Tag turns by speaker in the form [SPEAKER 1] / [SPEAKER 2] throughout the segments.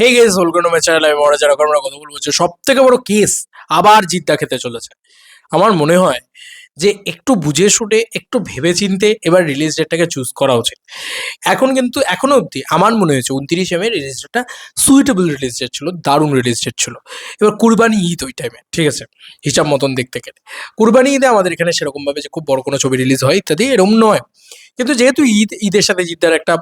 [SPEAKER 1] Hey guys welcome to my channel. আমি মনে যারা আমরা কথা বলবো যে সব থেকে বড় কেস আবার জিদ্দা খেতে চলেছে। আমার মনে হয় যে একটু বুঝে শুনে একটু ভেবে চিনতে এবার রিলিজ ডেটটাকে চুজ করা উচিত। এখন কিন্তু এখনো অবধি আমার মনে হয়েছে 29শে মে রিলিজ ডেটটা সুইটেবল রিলিজ ডেট ছিল, দারুণ রিলিজ ডেট ছিল। এবার কুরবানি ঈদ ওই টাইমে, ঠিক আছে, হিসাব মতন দেখতে গেলে কুরবানি ঈদে আমাদের এখানে সেরকম ভাবে যে খুব বড় কোনো ছবি রিলিজ হয় ইত্যাদি এরকম নয়। কিন্তু যেহেতু ঈদের সাথে জিদ্দার একটা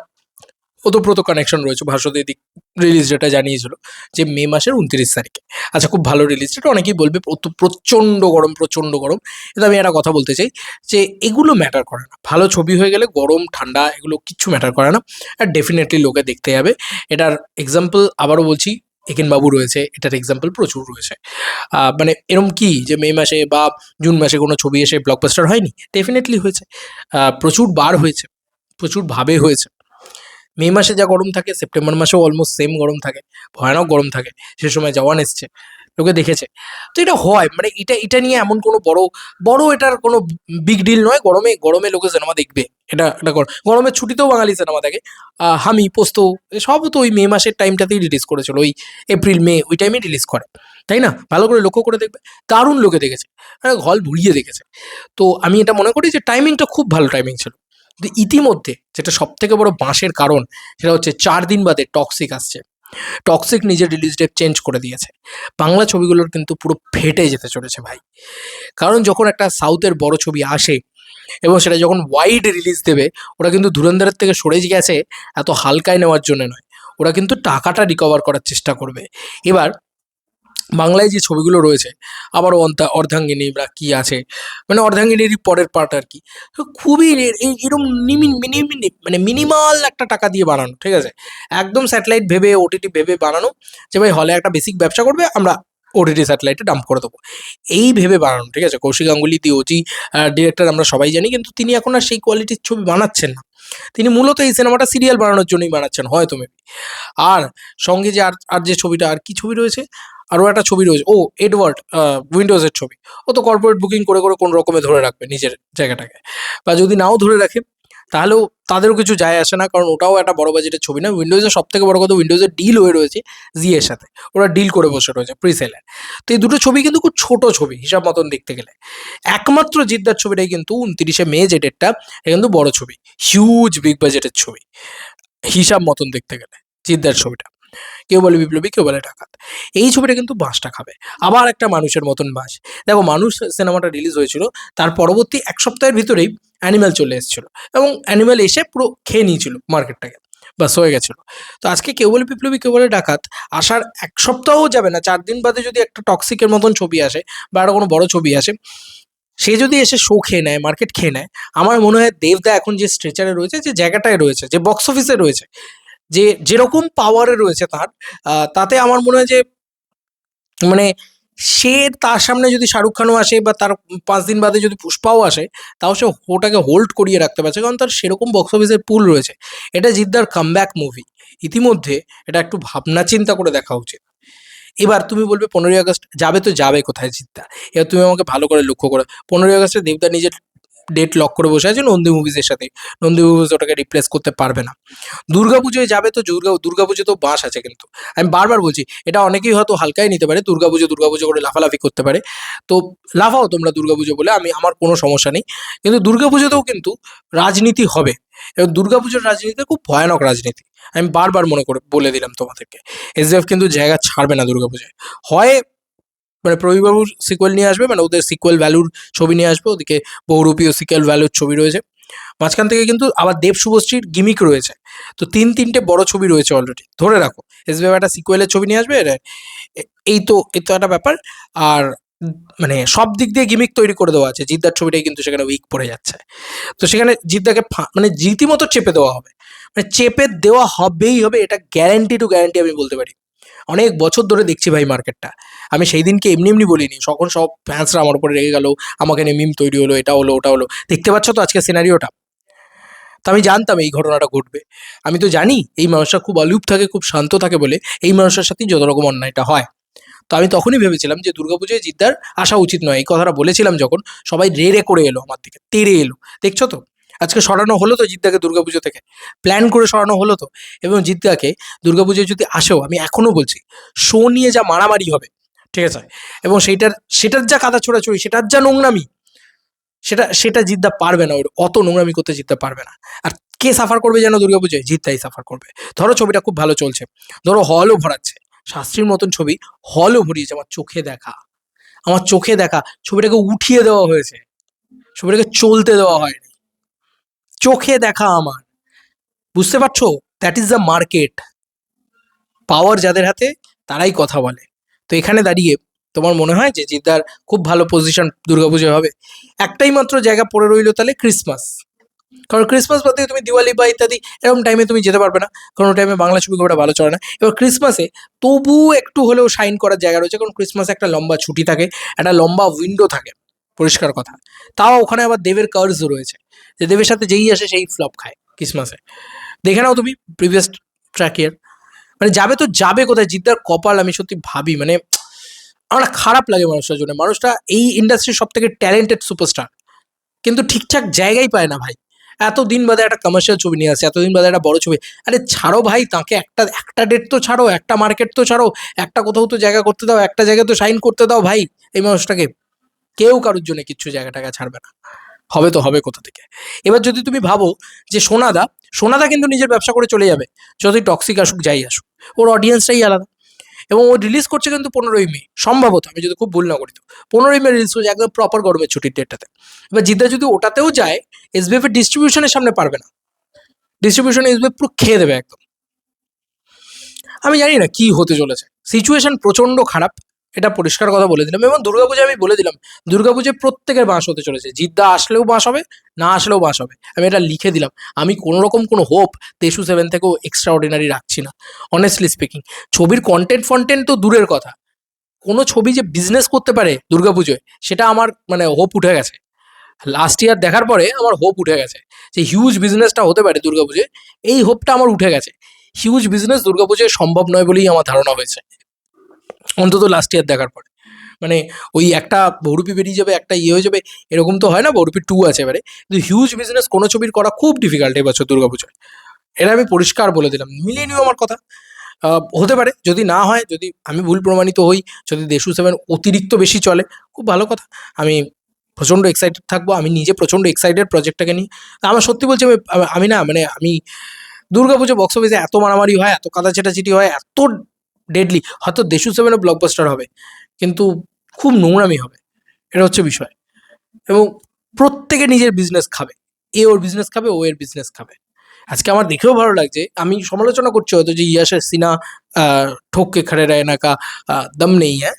[SPEAKER 1] ওতপ্রোত কানেকশন রয়েছে, ভাস্বতী দিক রিলিজ ডেটটা জানিয়েছিল যে মে মাসের 29 তারিখে। আচ্ছা, খুব ভালো রিলিজ ডেট, অনেকেই বলবে প্রচণ্ড গরম প্রচণ্ড গরম, কিন্তু আমি একটা কথা বলতে চাই যে এগুলো ম্যাটার করে না। ভালো ছবি হয়ে গেলে গরম ঠান্ডা এগুলো কিচ্ছু ম্যাটার করে না, আর ডেফিনেটলি লোকে দেখতে যাবে। এটার এক্সাম্পল আবারও বলছি, একেনবাবু রয়েছে, এটার এক্সাম্পল প্রচুর রয়েছে। মানে এরম কি যে মে মাসে বা জুন মাসে কোনো ছবি এসে ব্লকবাস্টার হয়নি? ডেফিনেটলি হয়েছে, প্রচুর বার হয়েছে, প্রচুর ভাবে হয়েছে। মে মাসে যা গরম থাকে সেপ্টেম্বর মাসেও অলমোস্ট সেম গরম থাকে, ভয়ানক গরম থাকে। সে সময় জওয়ান এসছে, লোকে দেখেছে। তো এটা হয়, মানে এটা এটা নিয়ে এমন কোনো বড় বড় এটার কোনো বিগ ডিল নয়। গরমে গরমে লোকে সিনেমা দেখবে, এটা গরমের ছুটিতেও বাঙালি সিনেমা দেখে। হামি পোস্ত সব তো ওই মে মাসের টাইমটাতেই রিলিজ করেছিল, ওই এপ্রিল মে ওই টাইমে রিলিজ করে, তাই না? ভালো করে লক্ষ্য করে দেখবে, দারুণ লোকে দেখেছে, হল ভরিয়ে দেখেছে। তো আমি এটা মনে করি যে টাইমিংটা খুব ভালো টাইমিং ছিল। কিন্তু ইতিমধ্যে যেটা সব থেকে বড় বাঁশের কারণ, সেটা হচ্ছে 4 দিন বাদে টক্সিক আসছে। টক্সিক নিজের রিলিজ ডেট চেঞ্জ করে দিয়েছে। বাংলা ছবিগুলোর কিন্তু পুরো ফেটে যেতে চলেছে ভাই। কারণ যখন একটা সাউথের বড় ছবি আসে এবং সেটা যখন ওয়াইড রিলিজ দেবে, ওরা কিন্তু ধুরন্ধরের থেকে সরে গেছে এত হালকায় নেওয়ার জন্য নয়, ওরা কিন্তু টাকাটা রিকভার করার চেষ্টা করবে। এবার বাংলায় যে ছবিগুলো রয়েছে, আবার অর্ধাঙ্গিনী বা কি আছে, মানে অর্ধাঙ্গিনীরই পরের পার্ট আর কি, তো খুবই এরকম মানে মিনিমাল একটা টাকা দিয়ে বানানো, ঠিক আছে, একদম স্যাটেলাইট ভেবে ওটিটি ভেবে বানানো, যে ভাই হলে একটা বেসিক ব্যবসা করবে, আমরা ওটিটি স্যাটেলাইটে ডাম্প করে দেবো, এই ভেবে বানানো, ঠিক আছে। কৌশিক গাঙ্গুলি ওজি ডিরেক্টর আমরা সবাই জানি, কিন্তু তিনি এখন আর সেই কোয়ালিটির ছবি বানাচ্ছেন না। তিনি মূলত এই সিনেমাটা সিরিয়াল বানানোর জন্যই বানাচ্ছেন হয়তো মেবি। আর সঙ্গে যে আর আর যে ছবিটা, আর কি ছবি রয়েছে, আরও একটা ছবি রয়েছে, ও এডওয়ার্ড, উইন্ডোজের ছবি। ও তো কর্পোরেট বুকিং করে করে কোন রকমে ধরে রাখবে নিজের জায়গাটাকে, বা যদি নাও ধরে রাখে তাহলেও তাদেরও কিছু যায় আসে না, কারণ ওটাও একটা বড় বাজেটের ছবি না। উইন্ডোজের সব থেকে বড় কথা, উইন্ডোজের ডিল হয়ে রয়েছে জিএর সাথে, ওরা ডিল করে বসে রয়েছে প্রি সেলের। তো এই দুটো ছবি কিন্তু খুব ছোট ছবি হিসাব মতন দেখতে গেলে। একমাত্র জিদ্দার ছবিটাই কিন্তু 29শে মে যে ডেটটা, এটা কিন্তু বড় ছবি, হিউজ বিগ বাজেটের ছবি হিসাব মতন দেখতে গেলে। জিদ্দার ছবিটা কেউ বলে বিপ্লবী, কেউ বলে ডাকাত, এই ছবিটা কিন্তু বাঁশটা খাবে, আবার একটা মানুষের মতন বাঁশ। দেখো, মানুষ সিনেমাটা রিলিজ হয়েছিল, তার পরবর্তী 1 সপ্তাহের ভিতরেই অ্যানিম্যাল চলে এসেছিল, এবং অ্যানিম্যাল এসে পুরো খেয়ে নিয়েছিল মার্কেটটাকে, বাস হয়ে গেছিল। তো আজকে কেউ বলে বিপ্লবী, কেউ বলে ডাকাত, আসার 1 সপ্তাহও যাবে না, 4 দিন বাদে যদি একটা টক্সিকের মতন ছবি আসে বা একটা কোনো বড় ছবি আসে, সে যদি এসে শো খেয়ে নেয়, মার্কেট খেয়ে নেয়, আমার মনে হয় দেবদা এখন যে স্ট্রেচারে রয়েছে, যে জায়গাটায় রয়েছে, যে বক্স অফিসে রয়েছে, যে যেরকম পাওয়ারে রয়েছে তার, তাতে আমার মনে হয় যে, মানে সে, তার সামনে যদি শাহরুখ খানও আসে বা তার 5 দিন বাদে যদি পুষ্পাও আসে, তাও সে ওটাকে হোল্ড করিয়ে রাখতে পারছে, কারণ তার সেরকম বক্স অফিসের পুল রয়েছে। এটা জিদ্দার কামব্যাক মুভি, ইতিমধ্যে এটা একটু ভাবনা চিন্তা করে দেখা উচিত। এবার তুমি বলবে 15ই আগস্ট যাবে, তো যাবে কোথায় জিদ্দা? এবার তুমি আমাকে ভালো করে লক্ষ্য করো, 15ই আগস্টে দেবদা নিজের ডেট লক করে বসে আছে নন্দী মুভিজের সাথে। নন্দী মুভিজ ওটাকে রিপ্লেস করতে পারবে না। দুর্গাপুজোয় যাবে, তো দুর্গাপুজো তো বাস আছে, কিন্তু আমি বারবার বলছি, এটা অনেকেই হয়তো হালকায় নিতে পারে, দুর্গাপুজো করে লাফালাফি করতে পারে। তো লাফাও তোমরা দুর্গাপুজো বলে, আমার কোনো সমস্যা নেই। কিন্তু দুর্গাপুজোতেও কিন্তু রাজনীতি হবে, এবং দুর্গাপুজোর রাজনীতিতে খুব ভয়ানক রাজনীতি। আমি বারবার মনে করে বলে দিলাম তোমাদেরকে, এসডিএফ কিন্তু জায়গা ছাড়বে না দুর্গাপুজোয়। হয় মানে প্রবীরবাবুর সিকুয়েল নিয়ে আসবে, মানে ওদের সিকুয়েল ভ্যালুর ছবি নিয়ে আসবে, ওদিকে বহুরূপীয় সিকুয়েল ভ্যালুর ছবি রয়েছে, মাঝখান থেকে কিন্তু আবার দেব শুভশ্রীর গিমিক রয়েছে। তো 3-3টে বড় ছবি রয়েছে অলরেডি, ধরে রাখো এসবিএফ একটা সিকুয়েলের ছবি নিয়ে আসবে, এই তো একটা ব্যাপার। আর মানে সব দিক দিয়ে গিমিক তৈরি করে দেওয়া আছে, জিদ্দার ছবিটাই কিন্তু সেখানে উইক পড়ে যাচ্ছে। তো সেখানে জিদ্দাকে মানে রীতিমতো চেপে দেওয়া হবে, মানে চেপে দেওয়া হবেই হবে, এটা গ্যারান্টি টু গ্যারান্টি আমি বলতে পারি। অনেক বছর ধরে দেখছি ভাই মার্কেটটা। আমি সেই দিনকে এমনি এমনি বলিনি, তখন সব ফ্যান্সরা আমার উপরে রেগে গেল, আমাকে নিয়ে মিম তৈরি হলো, এটা হলো ওটা হলো। দেখতে পাচ্ছ তো আজকে সিনারিওটা। তো আমি জানতাম এই ঘটনাটা ঘটবে। আমি তো জানি এই মানুষটা খুব অলুপ থাকে, খুব শান্ত থাকে বলে এই মানুষটার সাথেই যত রকম অন্যায়টা হয়। তো আমি তখনই ভেবেছিলাম যে দুর্গাপুজোয় জিদ্দার আসা উচিত নয়, এই কথাটা বলেছিলাম যখন, সবাই রে রে করে এলো আমার দিকে, তেড়ে এলো, দেখছো তো। আজকে সরানো হলো তো জিদ্দাকে দুর্গাপুজো থেকে, প্ল্যান করে সরানো হলো তো। এবং জিদ্দাকে দুর্গাপুজোয় যদি আসেও, আমি এখনো বলছি, শো নিয়ে যা মারামারি হবে, ঠিক আছে, এবং সেটার যা কাদা ছোড়াছুড়ি, সেটার যা নোংরামি, সেটা জিদ্দা পারবে না, ওর অত নোংরামি করতে জিদ্দা পারবে না। আর কে সাফার করবে যেন দুর্গাপুজোয়? জিদ্দাই সাফার করবে। ধরো ছবিটা খুব ভালো চলছে, ধরো হলও ভরাচ্ছে, শাস্ত্রীর মতন ছবি হলও ভরিয়েছে, আমার চোখে দেখা ছবিটাকে উঠিয়ে দেওয়া হয়েছে, ছবিটাকে চলতে দেওয়া হয়নি, চোখে দেখা আমার। বুঝতে পারছো? That is the market. Power যাদের হাতে তারাই কথা বলে। তো এখানে দাঁড়িয়ে তোমার মনে হয় যে জিদ্দার খুব ভালো পজিশন দুর্গাপুজোয় হবে? একটাই মাত্র জায়গা পড়ে রইলো তাহলে, ক্রিসমাস। কারণ ক্রিসমাস বাদ দিয়ে তুমি দিওয়ালি বা ইত্যাদি এরকম টাইমে তুমি যেতে পারবে না, কারণ ওই টাইমে বাংলা ছবি খুব একটা ভালো চলে না। এবার ক্রিসমাসে তবুও একটু হলেও শাইন করার জায়গা রয়েছে, কারণ ক্রিসমাসে একটা লম্বা ছুটি থাকে, একটা লম্বা উইন্ডো থাকে, পরিষ্কার কথা। তাও ওখানে আবার দেবের কার্সও রয়েছে, যে দেবের সাথে যেই আসে সেই ফ্লপ খায় ক্রিসমাসে। দেখে নাও তুমি প্রিভিয়াস ট্র্যাকের, মানে যাবে তো যাবে কোথায়? জিদ্দার কপাল আমি সত্যি ভাবি, মানে আমার না খারাপ লাগে মানুষটার জন্য। মানুষটা এই ইন্ডাস্ট্রির সব থেকে ট্যালেন্টেড সুপারস্টার, কিন্তু ঠিকঠাক জায়গায় পায় না ভাই। এতদিন বাদে একটা কমার্শিয়াল ছবি নিয়ে আসে, এতদিন বাদে একটা বড় ছবি। আরে ছাড়ো ভাই, তাকে একটা একটা ডেট তো ছাড়ো, একটা মার্কেট তো ছাড়ো, একটা কোথাও তো জায়গা করতে দাও, একটা জায়গায় তো সাইন করতে দাও ভাই এই মানুষটাকে। কেউ কারোর জন্য কিচ্ছু জায়গা টাকা ছাড়বে না, হবে তো হবে কোথা থেকে। এবার যদি তুমি ভাবো যে সোনাদা, সোনাদা কিন্তু নিজের ব্যবসা করে চলে যাবে, যতই টক্সিক আসুক যাই আসুক, ওর অডিয়েন্সটাই আলাদা। এবং ও রিলিজ করছে কিন্তু 15ই মে, সম্ভবত, আমি যদি খুব ভুল না করি তো 15ই মে রিলিজ করছে, একদম প্রপার গরমের ছুটির ডেটটাতে। এবার জিদ্দা যদি ওটাতেও যায়, এসবিএফ এর ডিস্ট্রিবিউশনের সামনে পারবে না, ডিস্ট্রিবিউশনে এসবিএফ পুরো খেয়ে দেবে একদম। আমি জানি না কি হতে চলেছে, সিচুয়েশন প্রচন্ড খারাপ, এটা পরিষ্কার কথা বলে দিলাম। এবং দুর্গাপূজা আমি বলে দিলাম, দুর্গাপূজায় প্রত্যেকের বাঁশ হতে চলেছে, জিদ্দা আসলেও বাঁশ হবে, না আসলেও বাঁশ হবে, আমি এটা লিখে দিলাম। আমি কোনো রকম কোনো হোপ তেসু সেভেন থেকেও এক্সট্রা অর্ডিনারি রাখছি না, অনেস্টলি স্পিকিং। ছবির কন্টেন্ট ফন্টেন্ট তো দূরের কথা, কোনো ছবি যে বিজনেস করতে পারে দুর্গাপুজোয়, সেটা আমার মানে হোপ উঠে গেছে। লাস্ট ইয়ার দেখার পরে আমার হোপ উঠে গেছে যে হিউজ বিজনেসটা হতে পারে দুর্গাপুজোয়, এই হোপটা আমার উঠে গেছে। হিউজ বিজনেস দুর্গাপুজোয় সম্ভব নয় বলেই আমার ধারণা হয়েছে, অন্তত লাস্ট ইয়ার দেখার পরে। মানে ওই একটা বহুরূপী বেরিয়ে যাবে, একটা ইয়ে হয়ে যাবে, এরকম তো হয় না, বহুরূপী 2 আছে এবারে, কিন্তু হিউজ বিজনেস কোনো ছবির করা খুব ডিফিকাল্ট এবছর দুর্গাপুজোয়। এটা আমি পরিষ্কার বলে দিলাম, মিলিয়ে নিও আমার কথা। হতে পারে, যদি না হয়, যদি আমি ভুল প্রমাণিত হই, যদি দেশু সেভেন অতিরিক্ত বেশি চলে, খুব ভালো কথা, আমি প্রচণ্ড এক্সাইটেড থাকবো, আমি নিজে প্রচণ্ড এক্সাইটেড প্রজেক্টটাকে নিয়ে। আমার সত্যি বলছি, আমি না মানে আমি দুর্গাপুজো বক্স অফিসে এত মারামারি হয়, এত কাদা ছেটাছিটি হয়, এত ডেডলি, হয়তো দেশু সেভেনও ব্লকবাস্টার হবে, কিন্তু খুব নোংরামি হবে, এটা হচ্ছে বিষয়। এবং প্রত্যেকে নিজের বিজনেস খাবে, এ ওর বিজনেস খাবে, ও এর বিজনেস খাবে। আজকে আমার দেখেও ভালো লাগছে, আমি সমালোচনা করছি হয়তো যে ইয়াশের সিনা ঠোক কে খড়ে রহে না কা দম নেই হ্যাঁ,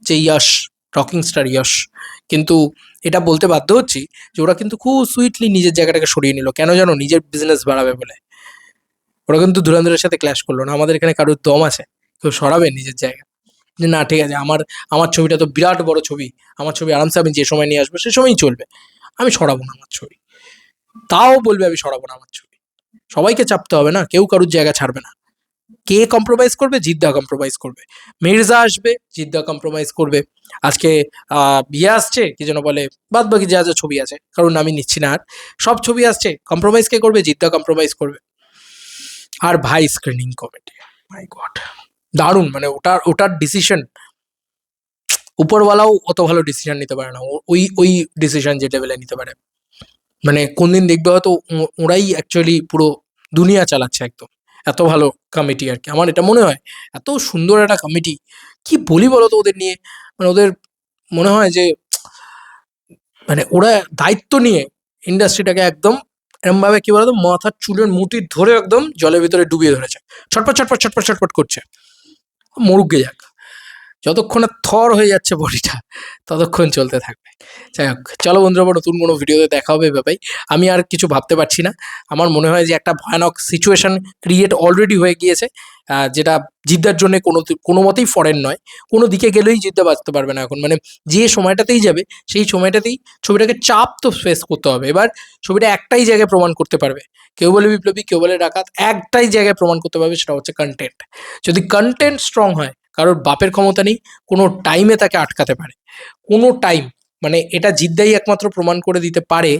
[SPEAKER 1] যে ইয়াশ রকিং স্টার ইয়াশ, কিন্তু এটা বলতে বাধ্য হচ্ছি যে ওরা কিন্তু খুব সুইটলি নিজের জায়গাটাকে সরিয়ে নিল, কেন জানো? নিজের বিজনেস বাড়াবে বলে। ওরা কিন্তু ধুরন্ধরের সাথে ক্ল্যাশ করলো না। আমাদের এখানে কারোর দম আছে কেউ সরাবে নিজের জায়গা, যে না ঠিক আছে, আমার ছবিটা তো বিরাট বড় ছবি, আমার ছবি আরামসে আমি যে সময় নিয়ে আসবো সে সময়ই চলবে, আমি সরাবো না আমার ছবি। তাও বলবে আমি সরাবো না আমার ছবি। সবাইকে চাপতে হবে না, কেউ কারোর জায়গা ছাড়বে না। কে কম্প্রোমাইজ করবে? জিদ্দা কম্প্রোমাইজ করবে, মির্জা আসবে, জিদ্দা কম্প্রোমাইজ করবে। আজকে বিয়ে আসছে, কি যেন বলে, বাদ বাকি যা যা ছবি আছে, কারণ আমি নিচ্ছি না আর, সব ছবি আসছে, কম্প্রোমাইজ কে করবে? জিদ্দা কম্প্রোমাইজ করবে। আর ভাই স্ক্রিনিং কমিটি, মাই গড, দারুণ, মানে ওটার ডিসিশন উপরওয়ালাও অত ভালো ডিসিশন নিতে পারে না, ওই ডিসিশন যে লেভেলে নিতে পারে, মানে কোনদিন দেখবে হয়তো ওরাই অ্যাকচুয়ালি পুরো দুনিয়া চালাচ্ছে একদম, এত ভালো কমিটি আর কি। আমার এটা মনে হয় এত সুন্দর একটা কমিটি, কি বলি বলো তো ওদের নিয়ে, মানে ওদের মনে হয় যে মানে ওরা দায়িত্ব নিয়ে ইন্ডাস্ট্রিটাকে একদম এরমভাবে কি বলতো, মাথার চুলের মুঠি ধরে একদম জলের ভিতরে ডুবিয়ে ধরেছে, ছটপট ছটপট ছটপট ছটপট করছে, মরুক গে যাক, যতক্ষণ না থর হয়ে যাচ্ছে বডিটা ততক্ষণ চলতে থাকবে। যাই হোক, চলো বন্ধুরা, আবার নতুন কোনো ভিডিওতে দেখা হবে ব্যাপাই। আমি আর কিছু ভাবতে পারছি না, আমার মনে হয় যে একটা ভয়ানক সিচুয়েশন ক্রিয়েট অলরেডি হয়ে গিয়েছে, যেটা জিদ্দার জন্য কোনো মতেই ফরেন নয়। কোনো দিকে গেলেই জিদ্দা বাঁচতে পারবে না এখন, মানে যে সময়টাতেই যাবে সেই সময়টাতেই ছবিটাকে চাপ তো ফেস করতে হবে। এবার ছবিটা একটাই জায়গায় প্রমাণ করতে পারবে, কেউ বলে বিপ্লবী, কেউ বলে ডাকাত, একটাই জায়গায় প্রমাণ করতে পারবে, সেটা হচ্ছে কন্টেন্ট। যদি কন্টেন্ট স্ট্রং হয়, কারোর বাপের ক্ষমতা নেই কোনো টাইমে তাকে আটকাতে পারে, কোনো টাইম, মানে এটা জিদ্দাই একমাত্র প্রমাণ করে দিতে পারে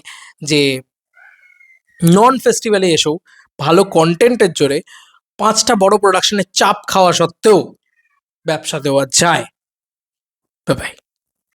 [SPEAKER 1] যে নন ফেস্টিভ্যালে এসেও ভালো কন্টেন্টের জোরে 5টা বড় প্রোডাকশনের চাপ খাওয়া সত্ত্বেও ব্যবসা দেওয়া যায়। Bye bye.